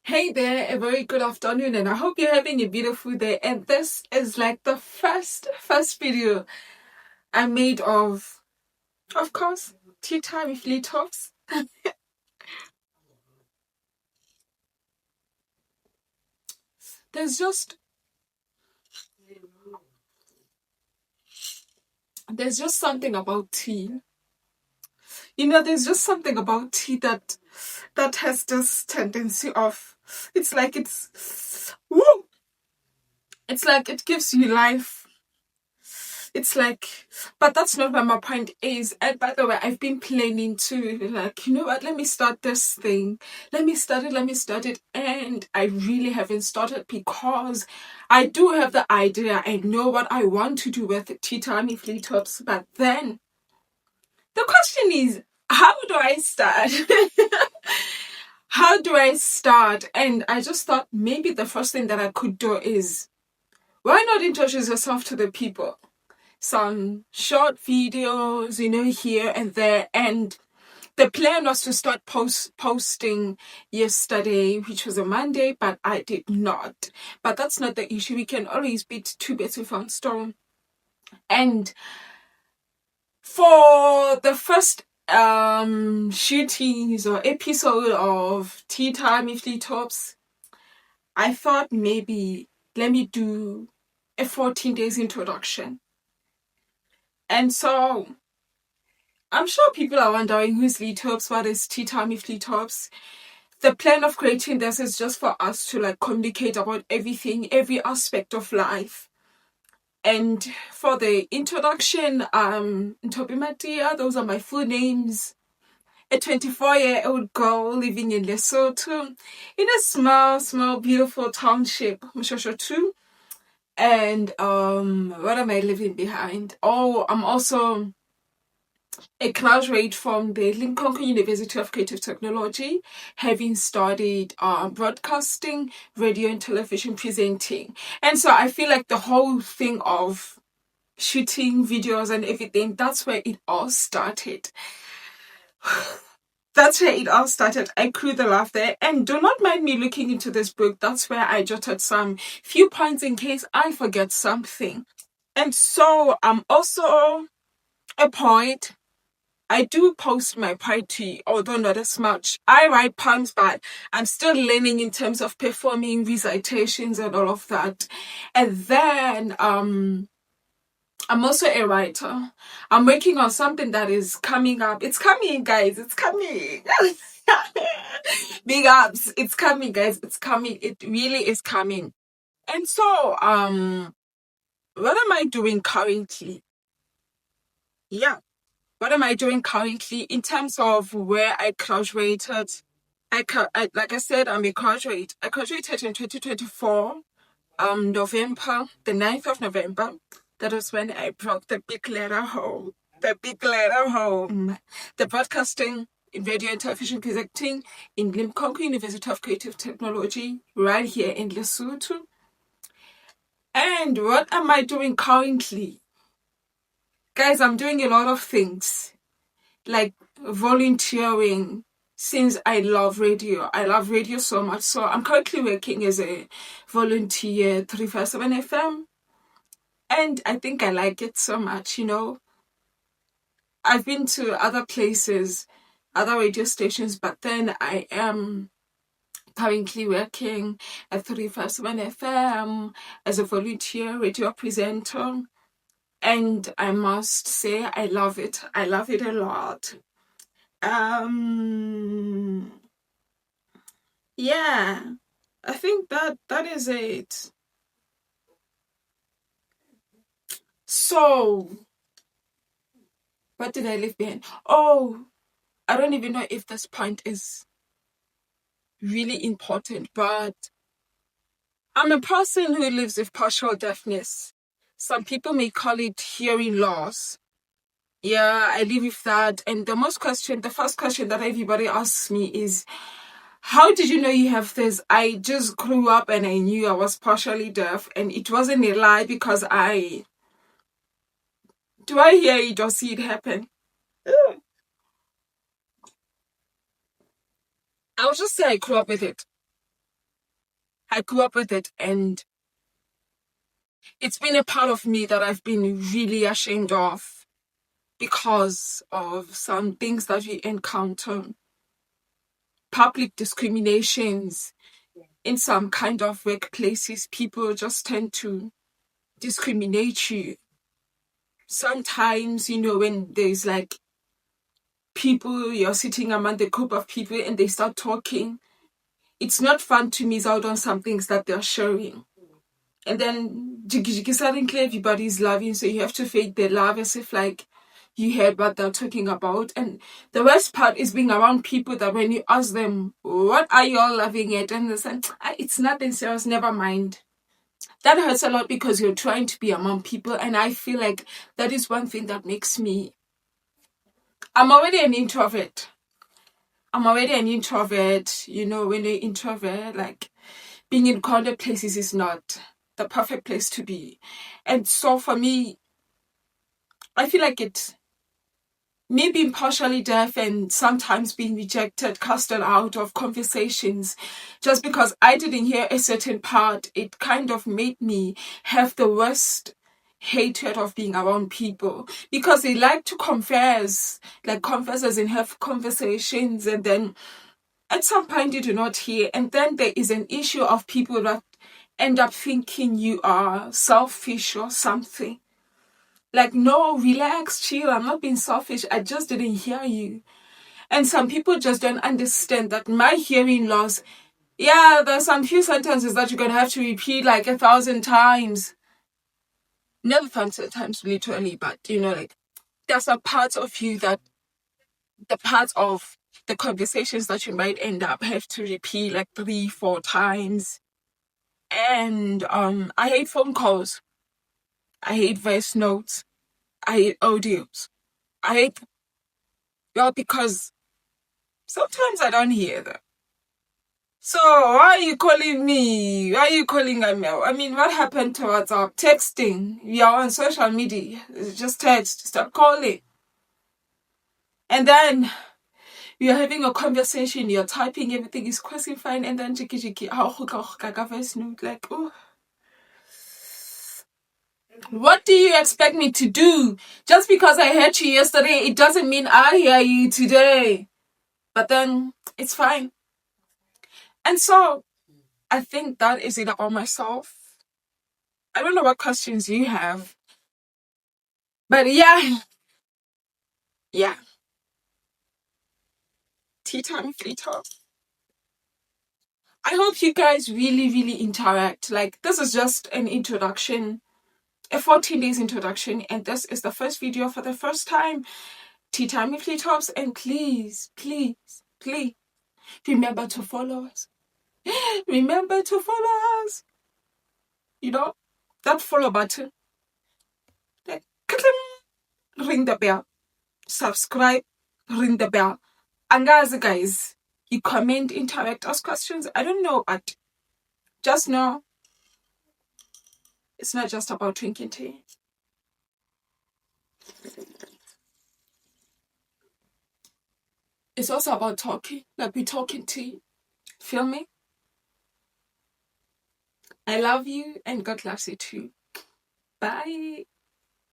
Hey there, a very good afternoon, and I hope you're having a beautiful day. And this is like the first video I made of course, tea time with Lee Tops. There's just there's just something about tea. There's just something about tea that has this tendency of it's like it's woo, it's like it gives you life. It's like, but that's not where my point is. And by the way, I've been planning to, like, you know what, let me start this thing. Let me start it. And I really haven't started because I do have the idea. I know what I want to do with Tea Time with Lee Tops. But then the question is, how do I start? How do I start? And I just thought maybe the first thing that I could do is, why not introduce yourself to the people? Some short videos, here and there. And the plan was to start posting yesterday, which was a Monday, but I did not. But that's not the issue. We can always beat two birds with one stone. And for the first shootings or episode of Tea Time with Lee Tops, I thought maybe let me do a 14 days introduction. And so I'm sure people are wondering who's Lee Tops, what is Tea Time with Lee Tops. The plan of creating this is just for us to like communicate about everything, every aspect of life. And for the introduction, Ntobi Matia, those are my full names. A 24-year-old girl living in Lesotho, in a small, beautiful township, Mshosho 2. And what am I leaving behind? Oh, I'm also a graduate from the Lincoln University of Creative Technology, having studied broadcasting, radio and television presenting. And so I feel like the whole thing of shooting videos and everything, that's where it all started. That's where it all started. I crew the laugh there. And do not mind me looking into this book. That's where I jotted some few points in case I forget something. And so I'm also a poet. I do post my poetry, although not as much. I write poems, but I'm still learning in terms of performing recitations and all of that. And then I'm also a writer. I'm working on something that is coming up. It's coming, guys. It's coming. Big ups. It's coming, guys. It's coming. It really is coming. And so, what am I doing currently? Yeah. What am I doing currently in terms of where I graduated? Like I said, I'm a graduate. I graduated in 2024, November, the 9th of November. That was when I brought the big letter home. The big letter home. The broadcasting in radio and television presenting in Limpopo University of Creative Technology, right here in Lesotho. And what am I doing currently? Guys, I'm doing a lot of things. Like volunteering, since I love radio. I love radio so much. So I'm currently working as a volunteer 357 FM. And I think I like it so much, I've been to other places, other radio stations, but then I am currently working at 357 FM as a volunteer radio presenter. And I must say I love it. I love it a lot. Yeah, I think that is it. So, what did I leave behind? Oh, I don't even know if this point is really important, but I'm a person who lives with partial deafness. Some people may call it hearing loss. Yeah, I live with that. And the first question that everybody asks me is, how did you know you have this? I just grew up and I knew I was partially deaf, and it wasn't a lie because do I hear it or see it happen? I'll just say I grew up with it. I grew up with it, and it's been a part of me that I've been really ashamed of because of some things that we encounter. Public discriminations in some kind of workplaces, people just tend to discriminate you. Sometimes, when there's like people, you're sitting among the group of people and they start talking, it's not fun to miss out on some things that they're sharing. And then suddenly everybody's laughing, so you have to fake the laugh as if like you heard what they're talking about. And the worst part is being around people that when you ask them, what are you all laughing at? And they say, it's nothing serious, never mind. That hurts a lot because you're trying to be among people. And I feel like that is one thing that makes me... I'm already an introvert. When you're an introvert, like being in crowded places is not the perfect place to be. And so for me, I feel like me being partially deaf and sometimes being rejected, casted out of conversations, just because I didn't hear a certain part, it kind of made me have the worst hatred of being around people, because they like to converse as in have conversations, and then at some point you do not hear, and then there is an issue of people that end up thinking you are selfish or something. Like, no, relax, chill, I'm not being selfish, I just didn't hear you. And some people just don't understand that my hearing loss, there's some few sentences that you're going to have to repeat like 1,000 times. Not 1,000 times literally, but there's a part of you that the parts of the conversations that you might end up have to repeat like 3-4 times. And I hate phone calls. I hate voice notes. I hate audios. I hate... because sometimes I don't hear them. So why are you calling me? Why are you calling Amel? I mean, what happened to WhatsApp? Texting. We are on social media. Just text. Start calling. And then you're having a conversation. You're typing. Everything is crossing fine. And then jiki. Voice note. Like, oh. What do you expect me to do? Just because I heard you yesterday, it doesn't mean I hear you today. But then it's fine. And so I think that is it about myself. I don't know what questions you have. But yeah. Tea time, free talk. I hope you guys really, really interact. Like, this is just an introduction. A 14 days introduction. And this is the first video for the first time. Tea time with Flea Tops. And please, please, please, remember to follow us. Remember to follow us. That follow button. Like, ring the bell. Subscribe. Ring the bell. And guys, you comment, interact, ask questions. I don't know, but just know it's not just about drinking tea. It's also about talking. Like, we talking tea. Feel me? I love you and God loves you too. Bye.